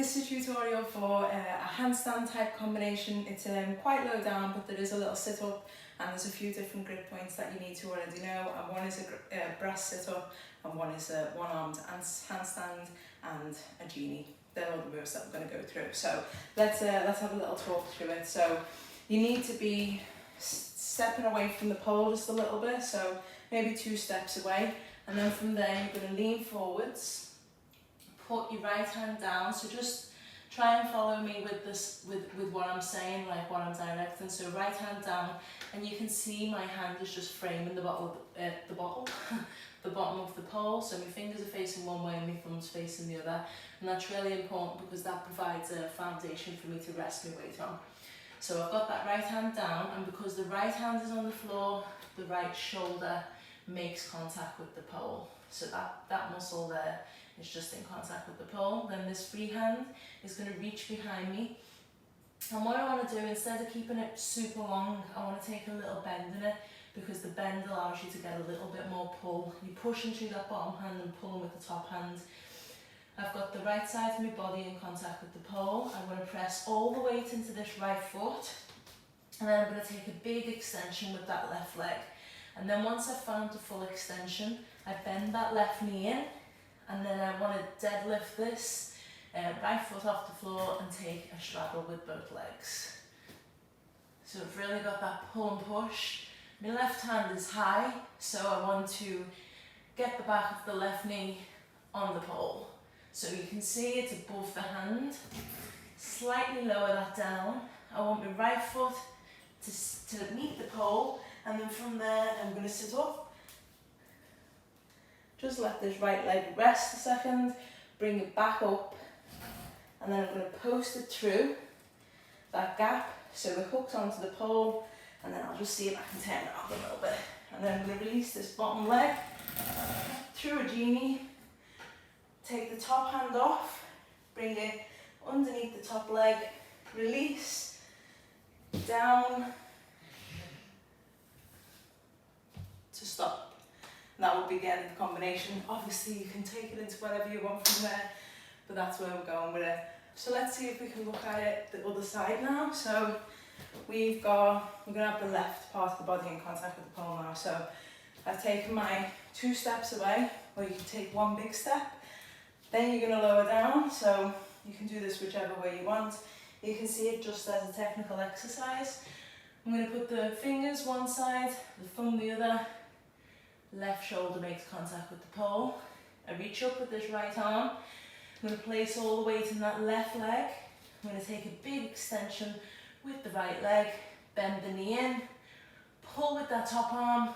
This is a tutorial for a handstand type combination. It's quite low down, but there is a little sit up and there's a few different grip points that you need to already know. And one is a brass sit up and one is a one-armed handstand and a genie. They're all the moves that we're going to go through. So let's have a little talk through it. So you need to be stepping away from the pole just a little bit, so maybe 2 steps away, and then from there you're going to lean forwards. Put your right hand down, so just try and follow me with this, with what I'm saying, like what I'm directing. So right hand down, and you can see my hand is just framing the bottom of the pole. So my fingers are facing one way and my thumb's facing the other, and that's really important because that provides a foundation for me to rest my weight on. So I've got that right hand down, and because the right hand is on the floor, the right shoulder makes contact with the pole. So that muscle there is just in contact with the pole. Then this free hand is going to reach behind me. And what I want to do, instead of keeping it super long, I want to take a little bend in it, because the bend allows you to get a little bit more pull. You're pushing through that bottom hand and pulling with the top hand. I've got the right side of my body in contact with the pole. I'm going to press all the weight into this right foot, and then I'm going to take a big extension with that left leg. And then once I've found the full extension, I bend that left knee in, and then I want to deadlift this right foot off the floor and take a straddle with both legs. So I've really got that pull and push. My left hand is high, so I want to get the back of the left knee on the pole. So you can see it's above the hand. Slightly lower that down. I want my right foot to meet the pole, and then from there I'm going to sit up. Just let this right leg rest a second, bring it back up, and then I'm going to post it through that gap so we're hooked onto the pole, and then I'll just see if I can turn it off a little bit. And then I'm going to release this bottom leg through a genie, take the top hand off, bring it underneath the top leg, release, down, to stop. And that will be the end of the combination. Obviously you can take it into whatever you want from there, but that's where we're going with it. So let's see if we can look at it the other side now. So we're going to have the left part of the body in contact with the pole now. So I've taken my 2 steps away, or you can take 1 big step. Then you're going to lower down, so you can do this whichever way you want. You can see it just as a technical exercise. I'm going to put the fingers one side, the thumb the other. Left shoulder makes contact with the pole. I reach up with this right arm. I'm going to place all the weight in that left leg. I'm going to take a big extension with the right leg, bend the knee in, pull with that top arm,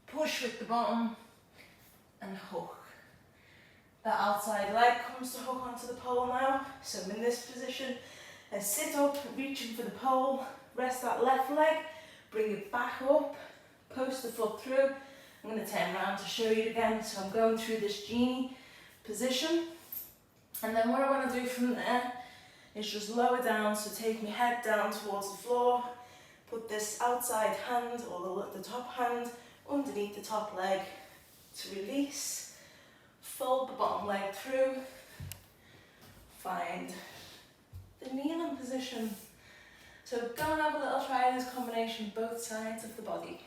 push with the bottom, and hook. That outside leg comes to hook onto the pole now. So I'm in this position. I sit up, reaching for the pole, rest that left leg, bring it back up, post the foot through. I'm going to turn around to show you again. So I'm going through this genie position, and then what I want to do from there is just lower down. So take my head down towards the floor, put this outside hand or the top hand underneath the top leg to release, fold the bottom leg through, find the kneeling position. So go and have a little try of this combination, both sides of the body.